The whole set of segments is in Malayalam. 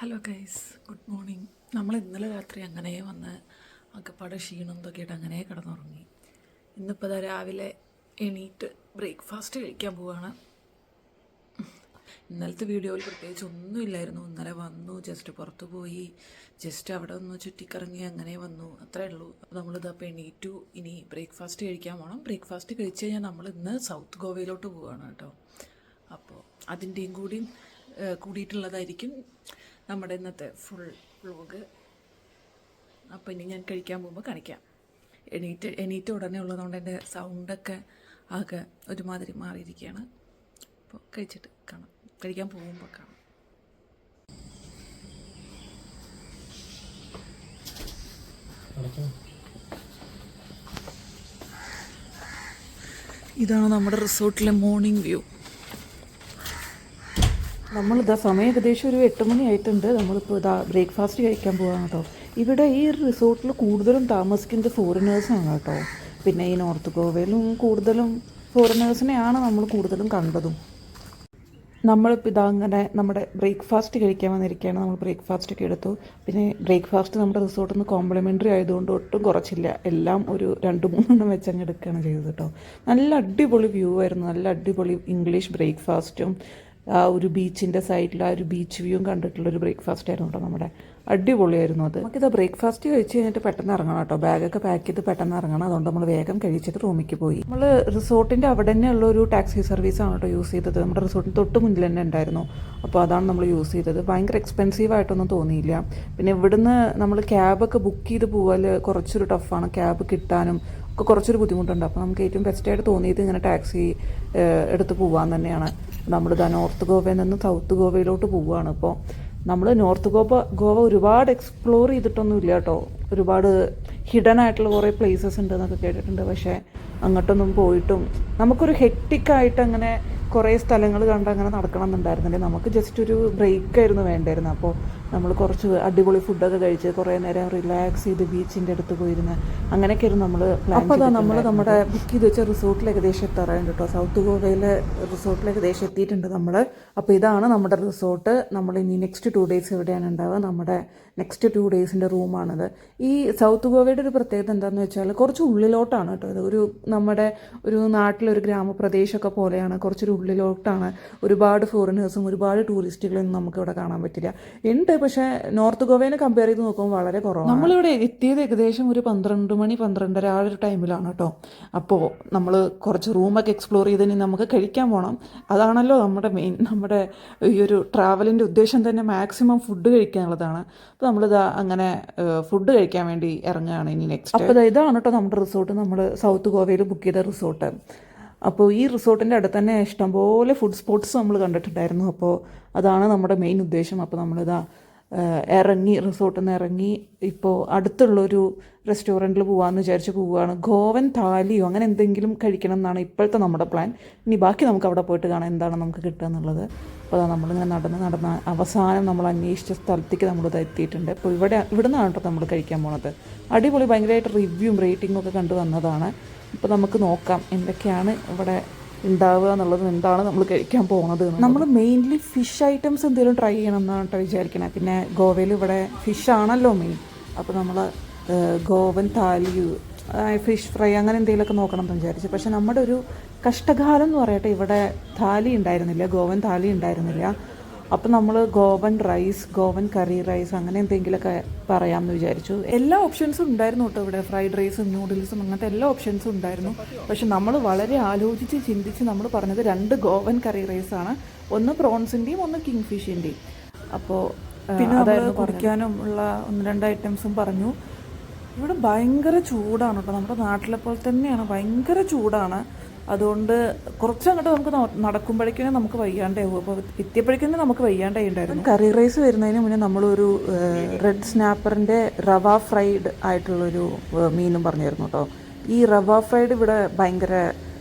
Hello guys, good morning. നമ്മൾ ഇന്നലെ രാത്രി അങ്ങനെ വന്ന് അകപ്പാടെ ക്ഷീണം എന്തൊക്കെയായിട്ട് അങ്ങനെ കിടന്നുറങ്ങി. ഇന്നിപ്പോൾ രാവിലെ എണീറ്റ് ബ്രേക്ക്ഫാസ്റ്റ് കഴിക്കാൻ പോവുകയാണ്. ഇന്നലത്തെ വീഡിയോയിൽ പ്രത്യേകിച്ച് ഒന്നുമില്ലായിരുന്നു. ഇന്നലെ വന്നു, ജസ്റ്റ് പുറത്ത് പോയി, ജസ്റ്റ് അവിടെ ഒന്ന് ചുറ്റിക്കറങ്ങി അങ്ങനെ വന്നു, അത്രേ ഉള്ളൂ. അപ്പോൾ നമ്മളിതപ്പോൾ എണീറ്റു. ഇനി ബ്രേക്ക്ഫാസ്റ്റ് കഴിക്കാൻ പോകണം. ബ്രേക്ക്ഫാസ്റ്റ് കഴിച്ച് കഴിഞ്ഞാൽ നമ്മൾ ഇന്ന് സൗത്ത് ഗോവയിലോട്ട് പോവുകയാണ് കേട്ടോ. അപ്പോൾ അതിൻ്റെയും കൂടിയിട്ടുള്ളതായിരിക്കും നമ്മുടെ ഇന്നത്തെ ഫുൾ വ്ലോഗ്. അപ്പോൾ ഇനി ഞാൻ കഴിക്കാൻ പോകുമ്പോൾ കാണിക്കാം. എണീറ്റ് ഉടനെ ഉള്ളതുകൊണ്ട് എൻ്റെ സൗണ്ടൊക്കെ ആകെ ഒരുമാതിരി മാറിയിരിക്കുകയാണ്. അപ്പോൾ കഴിച്ചിട്ട് കാണാം, കഴിക്കാൻ പോകുമ്പോൾ കാണാം. ഇതാണ് നമ്മുടെ റിസോർട്ടിലെ മോർണിംഗ് വ്യൂ. നമ്മളിതാ സമയം ഏകദേശം ഒരു 8 മണി ആയിട്ടുണ്ട്. നമ്മളിപ്പോൾ ഇതാ ബ്രേക്ക്ഫാസ്റ്റ് കഴിക്കാൻ പോകാം കേട്ടോ. ഇവിടെ ഈ റിസോർട്ടിൽ കൂടുതലും താമസിക്കുന്നത് ഫോറിനേഴ്സാണ് കേട്ടോ. പിന്നെ ഈ നോർത്ത് ഗോവയിലും കൂടുതലും ഫോറിനേഴ്സിനെയാണ് നമ്മൾ കൂടുതലും കണ്ടതും. നമ്മളിപ്പോൾ ഇതാ അങ്ങനെ നമ്മുടെ ബ്രേക്ക്ഫാസ്റ്റ് കഴിക്കാൻ വന്നിരിക്കുകയാണ്. നമ്മൾ ബ്രേക്ക്ഫാസ്റ്റ് ഒക്കെ എടുത്തു. പിന്നെ ബ്രേക്ക്ഫാസ്റ്റ് നമ്മുടെ റിസോർട്ടിൽ നിന്ന് കോംപ്ലിമെൻ്ററി ആയതുകൊണ്ട് ഒട്ടും കുറച്ചില്ല, എല്ലാം ഒരു 2-3 വെച്ചങ്ങ് എടുക്കുകയാണ് ചെയ്തത് കേട്ടോ. നല്ല അടിപൊളി വ്യൂ ആയിരുന്നു, നല്ല അടിപൊളി ഇംഗ്ലീഷ് ബ്രേക്ക്ഫാസ്റ്റും ആ ഒരു ബീച്ചിൻ്റെ സൈഡിൽ ആ ഒരു ബീച്ച് വ്യൂവും കണ്ടിട്ടുള്ളൊരു ബ്രേക്ക്ഫാസ്റ്റ് ആയിരുന്നു കേട്ടോ. നമ്മുടെ അടിപൊളിയായിരുന്നു അത്. നമുക്കിത് ബ്രേക്ക്ഫാസ്റ്റ് കഴിച്ച് കഴിഞ്ഞിട്ട് പെട്ടെന്ന് ഇറങ്ങണം കേട്ടോ. ബാഗൊക്കെ പാക്ക് ചെയ്ത് പെട്ടെന്ന് ഇറങ്ങണം. അതുകൊണ്ട് നമ്മൾ വേഗം കഴിച്ചിട്ട് റൂമിലേക്ക് പോയി. നമ്മൾ റിസോർട്ടിൻ്റെ അവിടെ തന്നെയുള്ള ഒരു ടാക്സി സർവീസാണ് കേട്ടോ യൂസ് ചെയ്തത്. നമ്മുടെ റിസോർട്ടിന് തൊട്ട് മുന്നിൽ തന്നെ ഉണ്ടായിരുന്നു. അപ്പോൾ അതാണ് നമ്മൾ യൂസ് ചെയ്തത്. ഭയങ്കര എക്സ്പെൻസീവ് ആയിട്ടൊന്നും തോന്നിയില്ല. പിന്നെ ഇവിടുന്ന് നമ്മൾ ക്യാബൊക്കെ ബുക്ക് ചെയ്ത് പോകാൻ കുറച്ചൊരു ടഫാണ്. ക്യാബ് കിട്ടാനും ഒക്കെ കുറച്ചൊരു ബുദ്ധിമുട്ടുണ്ട്. അപ്പോൾ നമുക്ക് ഏറ്റവും ബെസ്റ്റായിട്ട് തോന്നിയത് ഇങ്ങനെ ടാക്സി എടുത്ത് പോകാൻ തന്നെയാണ്. നമ്മളിതാ നോർത്ത് ഗോവയിൽ നിന്ന് സൗത്ത് ഗോവയിലോട്ട് പോവുകയാണ്. ഇപ്പോൾ നമ്മൾ നോർത്ത് ഗോവ ഒരുപാട് എക്സ്പ്ലോർ ചെയ്തിട്ടൊന്നുമില്ല കേട്ടോ. ഒരുപാട് ഹിഡൻ ആയിട്ടുള്ള കുറേ പ്ലേസസ് ഉണ്ട് എന്നൊക്കെ കേട്ടിട്ടുണ്ട്. പക്ഷേ അങ്ങോട്ടൊന്നും പോയിട്ടും നമുക്കൊരു ഹെക്റ്റിക്കായിട്ട് അങ്ങനെ കുറേ സ്ഥലങ്ങൾ കണ്ട് അങ്ങനെ നടക്കണം എന്നുണ്ടായിരുന്നില്ലേ. നമുക്ക് ജസ്റ്റ് ഒരു ബ്രേക്കായിരുന്നു വേണ്ടായിരുന്നു. അപ്പോൾ നമ്മൾ കുറച്ച് അടിപൊളി ഫുഡൊക്കെ കഴിച്ച് കുറേ നേരം റിലാക്സ് ചെയ്ത് ബീച്ചിൻ്റെ അടുത്ത് പോയിരുന്ന് അങ്ങനെയൊക്കെയായിരുന്നു നമ്മൾ പ്ലാൻ. അപ്പോൾ അതാ നമ്മൾ നമ്മുടെ ബുക്ക് ചെയ്ത് വെച്ച റിസോർട്ടിൽ ഏകദേശം എത്താറായുണ്ട് കേട്ടോ. സൗത്ത് ഗോവയിലെ റിസോർട്ടിൽ ഏകദേശം എത്തിയിട്ടുണ്ട് നമ്മൾ. അപ്പോൾ ഇതാണ് നമ്മുടെ റിസോർട്ട്. നമ്മൾ ഇനി നെക്സ്റ്റ് 2 ഡേയ്സ് എവിടെയാണ് ഉണ്ടാവുക, നമ്മുടെ നെക്സ്റ്റ് 2 ഡേയ്സിൻ്റെ റൂമാണിത്. ഈ സൗത്ത് ഗോവയുടെ ഒരു പ്രത്യേകത എന്താണെന്ന് വെച്ചാൽ കുറച്ച് ഉള്ളിലോട്ടാണ് കേട്ടോ. ഇത് നമ്മുടെ ഒരു നാട്ടിലൊരു ഗ്രാമപ്രദേശമൊക്കെ പോലെയാണ്, കുറച്ചൊരു ഉള്ളിലോട്ടാണ്. ഒരുപാട് ഫോറിനേഴ്സും ഒരുപാട് ടൂറിസ്റ്റുകളൊന്നും നമുക്കിവിടെ കാണാൻ പറ്റില്ല. ഉണ്ട്, പക്ഷേ നോർത്ത് ഗോവയെ കമ്പയർ ചെയ്ത് നോക്കുമ്പോൾ വളരെ കുറവാണ്. നമ്മളിവിടെ എത്തിയത് ഏകദേശം ഒരു 12 മണി 12:30 ആ ഒരു ടൈമിലാണ് കേട്ടോ. അപ്പോൾ നമ്മൾ കുറച്ച് റൂമൊക്കെ എക്സ്പ്ലോർ ചെയ്തതിന് നമുക്ക് കഴിക്കാൻ പോകണം. അതാണല്ലോ നമ്മുടെ മെയിൻ, നമ്മുടെ ഈ ഒരു ട്രാവലിൻ്റെ ഉദ്ദേശം തന്നെ മാക്സിമം ഫുഡ് കഴിക്കാനുള്ളതാണ്. അപ്പോൾ നമ്മളിതാ അങ്ങനെ ഫുഡ് കഴിക്കാൻ വേണ്ടി ഇറങ്ങുകയാണ് ഇനി നെക്സ്റ്റ്. അപ്പോൾ ഇതാണ് കേട്ടോ നമ്മുടെ റിസോർട്ട്, നമ്മൾ സൗത്ത് ഗോവയിൽ ബുക്ക് ചെയ്ത റിസോർട്ട്. അപ്പോൾ ഈ റിസോർട്ടിൻ്റെ അടുത്ത് തന്നെ ഇഷ്ടംപോലെ ഫുഡ് സ്പോട്ട്സ് നമ്മൾ കണ്ടിട്ടുണ്ടായിരുന്നു. അപ്പോൾ അതാണ് നമ്മുടെ മെയിൻ ഉദ്ദേശം. അപ്പോൾ നമ്മളിതാ റിസോർട്ടിൽ നിന്ന് ഇറങ്ങി ഇപ്പോൾ അടുത്തുള്ളൊരു റെസ്റ്റോറൻറ്റിൽ പോകാമെന്ന് വിചാരിച്ച് പോവുകയാണ്. ഗോവൻ താലിയോ അങ്ങനെ എന്തെങ്കിലും കഴിക്കണം എന്നാണ് ഇപ്പോഴത്തെ നമ്മുടെ പ്ലാൻ. ഇനി ബാക്കി നമുക്ക് അവിടെ പോയിട്ട് കാണാം എന്താണ് നമുക്ക് കിട്ടുക എന്നുള്ളത്. അപ്പോൾ നമ്മളിങ്ങനെ നടന്ന് അവസാനം നമ്മൾ അന്വേഷിച്ച സ്ഥലത്തേക്ക് നമ്മളിത് എത്തിയിട്ടുണ്ട്. ഇപ്പോൾ ഇവിടെ നിന്നാണ് കേട്ടോ നമ്മൾ കഴിക്കാൻ പോണത്. അടിപൊളി, ഭയങ്കരമായിട്ട് റിവ്യൂവും റേറ്റിംഗും ഒക്കെ കണ്ടു വന്നതാണ്. ഇപ്പോൾ നമുക്ക് നോക്കാം എന്തൊക്കെയാണ് ഇവിടെ ഉണ്ടാവുക എന്നുള്ളത്, എന്താണ് നമ്മൾ കഴിക്കാൻ പോകുന്നത്. നമ്മൾ മെയിൻലി ഫിഷ് ഐറ്റംസ് എന്തെങ്കിലും ട്രൈ ചെയ്യണം എന്നാണ് കേട്ടോ വിചാരിക്കണേ. പിന്നെ ഗോവയിൽ ഇവിടെ ഫിഷ് ആണല്ലോ മെയിൻ. അപ്പോൾ നമ്മൾ ഗോവൻ താലി, ഫിഷ് ഫ്രൈ അങ്ങനെ എന്തെങ്കിലുമൊക്കെ നോക്കണം എന്ന് വിചാരിച്ചു. പക്ഷേ നമ്മുടെ ഒരു കഷ്ടകാലം എന്ന് പറയട്ടെ, ഇവിടെ താലി ഉണ്ടായിരുന്നില്ല, ഗോവൻ താലി ഉണ്ടായിരുന്നില്ല. അപ്പോൾ നമ്മൾ ഗോവൻ റൈസ്, ഗോവൻ കറി റൈസ് അങ്ങനെ എന്തെങ്കിലുമൊക്കെ പറയാമെന്ന് വിചാരിച്ചു. എല്ലാ ഓപ്ഷൻസും ഉണ്ടായിരുന്നു കേട്ടോ ഇവിടെ. ഫ്രൈഡ് റൈസും നൂഡിൽസും അങ്ങനത്തെ എല്ലാ ഓപ്ഷൻസും ഉണ്ടായിരുന്നു. പക്ഷെ നമ്മൾ വളരെ ആലോചിച്ച് ചിന്തിച്ച് നമ്മൾ പറഞ്ഞത് 2 ഗോവൻ കറി റൈസാണ്, ഒന്ന് പ്രോൺസിൻ്റെയും ഒന്ന് കിങ് ഫിഷിൻ്റെയും. അപ്പോൾ പിന്നെ അതായിരുന്നു കുടിക്കാനും ഉള്ള 1-2 ഐറ്റംസും പറഞ്ഞു. ഇവിടെ ഭയങ്കര ചൂടാണ് കേട്ടോ, നമ്മുടെ നാട്ടിലെ പോലെ തന്നെയാണ്, ഭയങ്കര ചൂടാണ്. അതുകൊണ്ട് കുറച്ചങ്ങോട്ട് നമുക്ക് നടക്കുമ്പോഴേക്കും നമുക്ക് വയ്യാണ്ടാവും. അപ്പോൾ എത്തിയപ്പോഴേക്കും നമുക്ക് വയ്യാണ്ടായിട്ടുണ്ടായിരുന്നു. കറി റൈസ് വരുന്നതിന് മുന്നേ നമ്മളൊരു റെഡ് സ്നാപ്പറിൻ്റെ റവ ഫ്രൈഡ് ആയിട്ടുള്ളൊരു മീനും പറഞ്ഞിരുന്നു കേട്ടോ. ഈ റവ ഫ്രൈഡ് ഇവിടെ ഭയങ്കര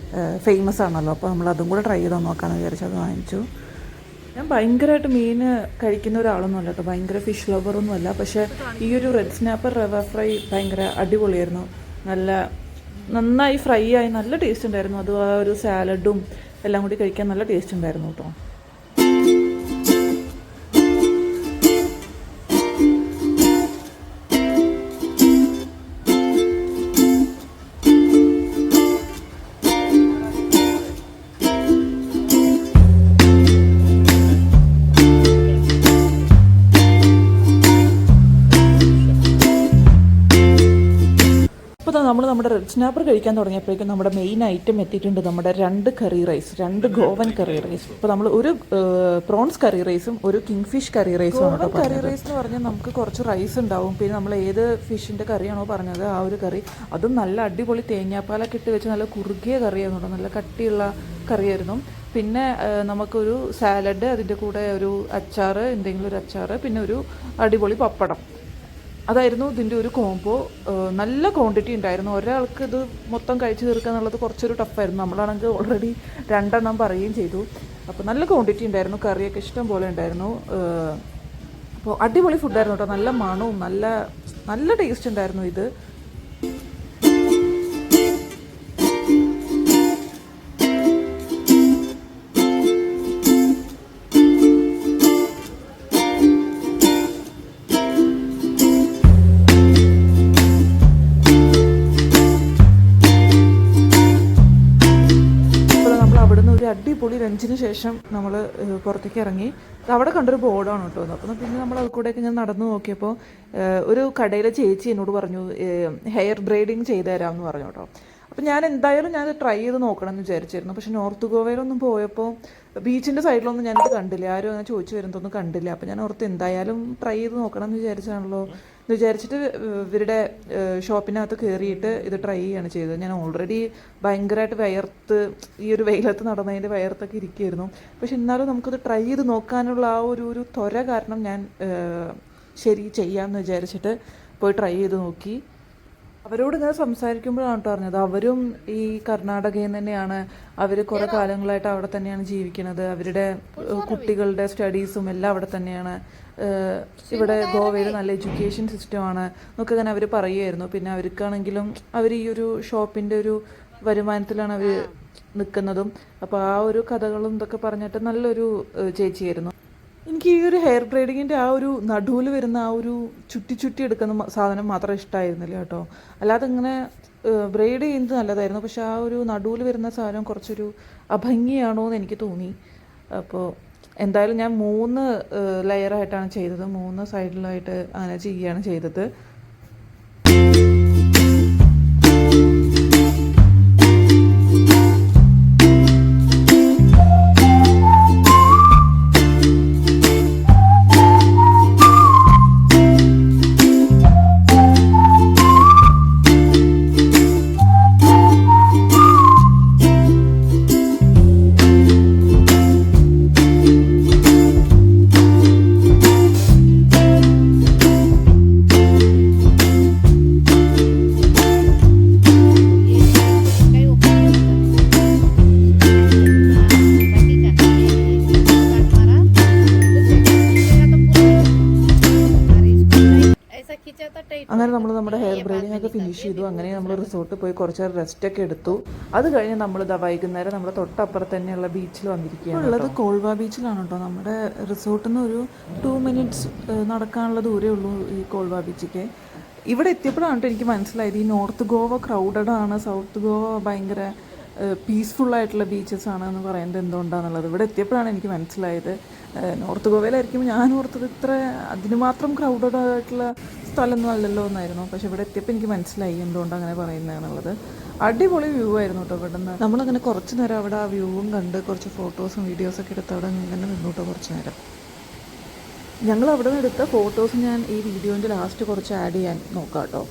ഫേമസ് ആണല്ലോ. അപ്പോൾ നമ്മൾ അതും കൂടെ ട്രൈ ചെയ്ത് നോക്കാമെന്ന് വിചാരിച്ചു, അത് വാങ്ങിച്ചു. ഞാൻ ഭയങ്കരമായിട്ട് മീൻ കഴിക്കുന്ന ഒരാളൊന്നും അല്ല കേട്ടോ, ഭയങ്കര ഫിഷ് ലവറൊന്നും അല്ല. പക്ഷേ ഈ ഒരു റെഡ് സ്നാപ്പർ റവ ഫ്രൈ ഭയങ്കര അടിപൊളിയായിരുന്നു. നന്നായി ഫ്രൈ ആയി നല്ല ടേസ്റ്റ് ഉണ്ടായിരുന്നു. അത് ആ ഒരു സാലഡും എല്ലാം കൂടി കഴിക്കാൻ നല്ല ടേസ്റ്റ് ഉണ്ടായിരുന്നു കേട്ടോ. നമ്മൾ നമ്മുടെ റെഡ് സ്നാപ്പർ കഴിക്കാൻ തുടങ്ങിയപ്പോഴേക്കും നമ്മുടെ മെയിൻ ഐറ്റം എത്തിയിട്ടുണ്ട്. നമ്മുടെ 2 കറി റൈസ്, 2 ഗോവൻ കറി റൈസ്. ഇപ്പോൾ നമ്മൾ ഒരു പ്രോൺസ് കറി റൈസും ഒരു കിങ് ഫിഷ് കറി റൈസും ആണ്. കറി റൈസ് എന്ന് പറഞ്ഞാൽ നമുക്ക് കുറച്ച് റൈസ് ഉണ്ടാവും, പിന്നെ നമ്മൾ ഏത് ഫിഷിൻ്റെ കറിയാണോ പറഞ്ഞത് ആ ഒരു കറി, അതും നല്ല അടിപൊളി തേങ്ങാപ്പാലൊക്കെ ഇട്ട് വെച്ച് നല്ല കുറുകിയ കറിയായിരുന്നു കേട്ടോ, നല്ല കട്ടിയുള്ള കറിയായിരുന്നു. പിന്നെ നമുക്കൊരു സാലഡ്, അതിൻ്റെ കൂടെ ഒരു അച്ചാറ്, എന്തെങ്കിലും ഒരു അച്ചാറ്, പിന്നെ ഒരു അടിപൊളി പപ്പടം. അതായിരുന്നു ഇതിൻ്റെ ഒരു കോംബോ. നല്ല ക്വാണ്ടിറ്റി ഉണ്ടായിരുന്നു. ഒരാൾക്ക് ഇത് മൊത്തം കഴിച്ച് തീർക്കുക എന്നുള്ളത് കുറച്ചൊരു ടഫായിരുന്നു. നമ്മളാണെങ്കിൽ ഓൾറെഡി 2 എണ്ണം പറയുകയും ചെയ്തു. അപ്പോൾ നല്ല ക്വാണ്ടിറ്റി ഉണ്ടായിരുന്നു, കറിയൊക്കെ ഇഷ്ടം പോലെ ഉണ്ടായിരുന്നു. അപ്പോൾ അടിപൊളി ഫുഡായിരുന്നു കേട്ടോ, നല്ല മണവും നല്ല ടേസ്റ്റ് ഉണ്ടായിരുന്നു ഇത്. അടിപൊളി ലഞ്ചിന് ശേഷം നമ്മൾ പുറത്തേക്ക് ഇറങ്ങി. അവിടെ കണ്ടൊരു ബോർഡാണ് കേട്ടോ. അപ്പോൾ പിന്നെ നമ്മൾ അത് കൂടെയൊക്കെ ഞാൻ നടന്നു നോക്കിയപ്പോൾ ഒരു കടയിലെ ചേച്ചി എന്നോട് പറഞ്ഞു ഹെയർ ബ്രൈഡിങ് ചെയ്തു തരാമെന്ന് പറഞ്ഞു കേട്ടോ. അപ്പോൾ ഞാൻ എന്തായാലും ഞാനത് ട്രൈ ചെയ്ത് നോക്കണം എന്ന് വിചാരിച്ചിരുന്നു. പക്ഷേ നോർത്ത് ഗോവയിലൊന്നും പോയപ്പോൾ ബീച്ചിൻ്റെ സൈഡിലൊന്നും ഞാനിത് കണ്ടില്ല, ആരും അങ്ങനെ ചോദിച്ചു വരുന്നതൊന്നും കണ്ടില്ല. അപ്പോൾ ഞാൻ ഓർത്ത് എന്തായാലും ട്രൈ ചെയ്ത് നോക്കണം എന്ന് വിചാരിച്ചാണല്ലോ എന്ന് വിചാരിച്ചിട്ട് ഇവരുടെ ഷോപ്പിനകത്ത് കയറിയിട്ട് ഇത് ട്രൈ ചെയ്യാണ് ചെയ്തത്. ഞാൻ ഓൾറെഡി ഭയങ്കരമായിട്ട് വയർത്ത്, ഈ ഒരു വെയിലത്ത് നടന്നതിൻ്റെ വയർത്തൊക്കെ ഇരിക്കുകയായിരുന്നു. പക്ഷെ എന്നാലും നമുക്കത് ട്രൈ ചെയ്ത് നോക്കാനുള്ള ആ ഒരു ത്വര കാരണം ഞാൻ ശരി ചെയ്യാമെന്ന് വിചാരിച്ചിട്ട് പോയി ട്രൈ ചെയ്ത് നോക്കി. അവരോട് ഇങ്ങനെ സംസാരിക്കുമ്പോഴാണ് കേട്ടോ അറിഞ്ഞത് അവരും ഈ കർണാടകയിൽ നിന്ന് തന്നെയാണ്. അവർ കുറേ കാലങ്ങളായിട്ട് അവിടെ തന്നെയാണ് ജീവിക്കുന്നത്. അവരുടെ കുട്ടികളുടെ സ്റ്റഡീസും എല്ലാം അവിടെ തന്നെയാണ്. ഇവിടെ ഗോവയിൽ നല്ല എഡ്യൂക്കേഷൻ സിസ്റ്റമാണ് എന്നൊക്കെ ഇങ്ങനെ അവർ പറയുമായിരുന്നു. പിന്നെ അവർക്കാണെങ്കിലും അവർ ഈ ഒരു ഷോപ്പിൻ്റെ ഒരു വരുമാനത്തിലാണ് അവർ നിൽക്കുന്നതും. അപ്പോൾ ആ ഒരു കഥകളും ഇതൊക്കെ പറഞ്ഞിട്ട് നല്ലൊരു ചേച്ചിയായിരുന്നു. എനിക്ക് ഈ ഒരു ഹെയർ ബ്രൈഡിങ്ങിൻ്റെ ആ ഒരു നടുവിൽ വരുന്ന ആ ഒരു ചുറ്റി എടുക്കുന്ന സാധനം മാത്രം ഇഷ്ടമായിരുന്നില്ല കേട്ടോ. അല്ലാതെ ഇങ്ങനെ ബ്രൈഡ് ചെയ്യുന്നത് നല്ലതായിരുന്നു, പക്ഷെ ആ ഒരു നടുവിൽ വരുന്ന സാധനം കുറച്ചൊരു അഭംഗിയാണോ എന്ന് എനിക്ക് തോന്നി. അപ്പോൾ എന്തായാലും ഞാൻ 3 ലെയറായിട്ടാണ് ചെയ്തത്, 3 സൈഡിലായിട്ട് അങ്ങനെ ചെയ്യുകയാണ് ചെയ്തത്. അങ്ങനെ നമ്മൾ നമ്മുടെ ഹെയർ ബ്രൈഡിങ് ഒക്കെ ഫിനിഷ് ചെയ്തു. അങ്ങനെ നമ്മൾ റിസോർട്ടിൽ പോയി കുറച്ച് റെസ്റ്റൊക്കെ എടുത്തു. അത് കഴിഞ്ഞ് നമ്മൾ വൈകുന്നേരം നമ്മുടെ തൊട്ടപ്പുറത്ത് തന്നെയുള്ള ബീച്ചിൽ വന്നിരിക്കുകയാണ്. ഉള്ളത് കോൾവ ബീച്ചിലാണ് കേട്ടോ. നമ്മുടെ റിസോർട്ടിൽ നിന്ന് ഒരു 2 മിനിറ്റ്സ് നടക്കാനുള്ള ദൂരമേ ഉള്ളൂ ഈ കോൾവ ബീച്ചിക്ക്. ഇവിടെ എത്തിയപ്പോഴാണ് എനിക്ക് മനസ്സിലായത് ഈ നോർത്ത് ഗോവ ക്രൗഡഡ് ആണ്, സൗത്ത് ഗോവ ഭയങ്കര പീസ്ഫുള്ളായിട്ടുള്ള ബീച്ചസ് ആണ് എന്ന് പറയുന്നത് എന്തുകൊണ്ടാണെന്നുള്ളത് ഇവിടെ എത്തിയപ്പോഴാണ് എനിക്ക് മനസ്സിലായത്. നോർത്ത് ഗോവയിലായിരിക്കും ഞാൻ ഓർത്തത് ഇത്ര അതിന് മാത്രം ക്രൗഡഡ് ആയിട്ടുള്ള സ്ഥലമൊന്നും അല്ലല്ലോ എന്നായിരുന്നു. പക്ഷെ ഇവിടെ എത്തിയപ്പോൾ എനിക്ക് മനസ്സിലായി എന്തുകൊണ്ടാണ് അങ്ങനെ പറയുന്നതെന്നുള്ളത്. അടിപൊളി വ്യൂ ആയിരുന്നു കേട്ടോ. ഇവിടെ നിന്ന് നമ്മളങ്ങനെ കുറച്ച് നേരം അവിടെ ആ വ്യൂവും കണ്ട് കുറച്ച് ഫോട്ടോസും വീഡിയോസൊക്കെ എടുത്ത് അവിടെ ഇങ്ങനെ നിന്നു കേട്ടോ കുറച്ച് നേരം. ഞങ്ങൾ അവിടെ നിന്ന് എടുത്ത ഫോട്ടോസ് ഞാൻ ഈ വീഡിയോൻ്റെ ലാസ്റ്റ് കുറച്ച് ആഡ് ചെയ്യാൻ നോക്കാം കേട്ടോ.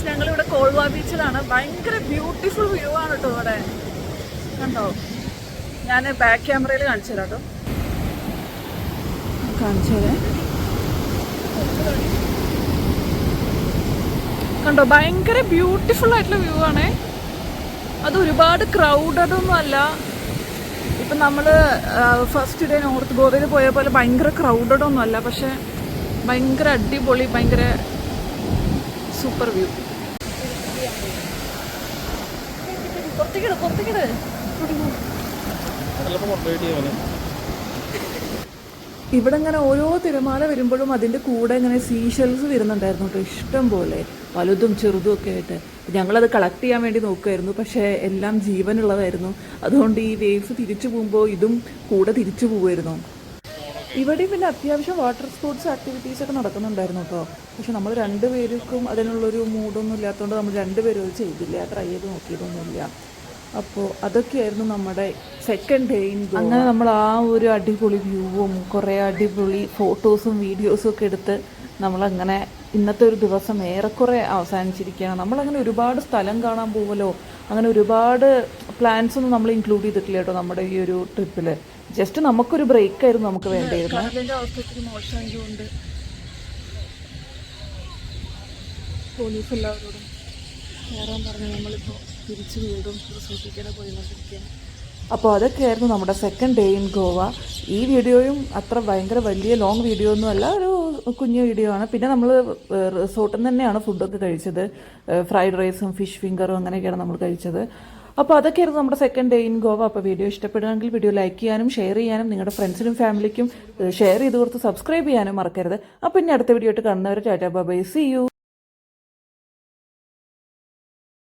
ഞങ്ങളിവിടെ കോൾവ ബീച്ചിലാണ്. ഭയങ്കര ബ്യൂട്ടിഫുൾ വ്യൂ ആണ് കേട്ടോ ഇവിടെ. കണ്ടോ, ഞാൻ ബാക്ക് ക്യാമറയിൽ കാണിച്ചു തരാം കേട്ടോ. കാണിച്ചു തരാം. കണ്ടോ, ഭയങ്കര ബ്യൂട്ടിഫുൾ ആയിട്ടുള്ള വ്യൂ ആണേ. അത് ഒരുപാട് ക്രൗഡഡൊന്നും അല്ല. ഇപ്പം നമ്മൾ ഫസ്റ്റ് ഡേ നോർത്ത് ഗോവയിൽ പോയ പോലെ ഭയങ്കര ക്രൗഡഡൊന്നും അല്ല, പക്ഷെ ഭയങ്കര അടിപൊളി, ഭയങ്കര സൂപ്പർ വ്യൂ. ഇവിടെ ഇങ്ങനെ ഓരോ തിരമാല വരുമ്പോഴും അതിൻ്റെ കൂടെ ഇങ്ങനെ സീഷെൽസ് വരുന്നുണ്ടായിരുന്നു കേട്ടോ, ഇഷ്ടം പോലെ വലുതും ചെറുതും ഒക്കെ ആയിട്ട്. ഞങ്ങളത് കളക്ട് ചെയ്യാൻ വേണ്ടി നോക്കുമായിരുന്നു, പക്ഷേ എല്ലാം ജീവനുള്ളതായിരുന്നു. അതുകൊണ്ട് ഈ വേവ്സ് തിരിച്ചു പോകുമ്പോൾ ഇതും കൂടെ തിരിച്ചു പോകുമായിരുന്നു. ഇവിടെ പിന്നെ അത്യാവശ്യം വാട്ടർ സ്പോർട്സ് ആക്ടിവിറ്റീസൊക്കെ നടക്കുന്നുണ്ടായിരുന്നു കേട്ടോ. പക്ഷെ നമ്മൾ രണ്ടുപേർക്കും അതിനുള്ളൊരു മൂഡൊന്നും ഇല്ലാത്തതുകൊണ്ട് നമ്മൾ രണ്ടുപേരും അത് ചെയ്തില്ല, ട്രൈ ചെയ്ത് നോക്കിയതൊന്നുമില്ല. അപ്പോൾ അതൊക്കെയായിരുന്നു നമ്മുടെ സെക്കൻഡ് ഡേ ഇൻ ഗോവ. അങ്ങനെ നമ്മൾ ആ ഒരു അടിപൊളി വ്യൂവും കുറേ അടിപൊളി ഫോട്ടോസും വീഡിയോസും ഒക്കെ എടുത്ത് നമ്മളങ്ങനെ ഇന്നത്തെ ഒരു ദിവസം ഏറെക്കുറെ അവസാനിച്ചിരിക്കുകയാണ്. നമ്മളങ്ങനെ ഒരുപാട് സ്ഥലം കാണാൻ പോവലോ അങ്ങനെ ഒരുപാട് പ്ലാൻസ് ഒന്നും നമ്മൾ ഇൻക്ലൂഡ് ചെയ്തിട്ടില്ല കേട്ടോ നമ്മുടെ ഈ ഒരു ട്രിപ്പിൽ. ജസ്റ്റ് നമുക്കൊരു ബ്രേക്കായിരുന്നു നമുക്ക് വേണ്ടിയിരുന്നത്. കടലിൻ്റെ അവസ്ഥയ്ക്ക് മോശമായതുകൊണ്ട് പോലീസ് എല്ലാവരോടും കയറാൻ പറഞ്ഞ് നമ്മളിപ്പോൾ തിരിച്ച് വീടും റിസോർട്ടിലേക്കാണ് പോയിക്കൊണ്ടിരിക്കുകയാണ്. അപ്പോൾ അതൊക്കെയായിരുന്നു നമ്മുടെ സെക്കൻഡ് ഡേ ഇൻ ഗോവ. ഈ വീഡിയോയും അത്ര ഭയങ്കര വലിയ ലോങ് വീഡിയോ ഒന്നും അല്ല, ഒരു കുഞ്ഞു വീഡിയോ ആണ്. പിന്നെ നമ്മൾ റിസോർട്ടിൽ നിന്ന് തന്നെയാണ് ഫുഡൊക്കെ കഴിച്ചത്. ഫ്രൈഡ് റൈസും ഫിഷ് ഫിംഗറും അങ്ങനെയൊക്കെയാണ് നമ്മൾ കഴിച്ചത്. അപ്പോൾ അതൊക്കെയായിരുന്നു നമ്മുടെ സെക്കൻഡ് ഡേ ഇൻ ഗോവ. അപ്പോൾ വീഡിയോ ഇഷ്ടപ്പെടുകയാണെങ്കിൽ വീഡിയോ ലൈക്ക് ചെയ്യാനും ഷെയർ ചെയ്യാനും നിങ്ങളുടെ ഫ്രണ്ട്സിനും ഫാമിലിക്കും ഷെയർ ചെയ്ത് കൊടുത്ത് സബ്സ്ക്രൈബ് ചെയ്യാനും മറക്കരുത്. അപ്പോൾ ഇനി അടുത്ത വീഡിയോ ആയിട്ട് കാണുന്നവരെ tata bye bye, see U.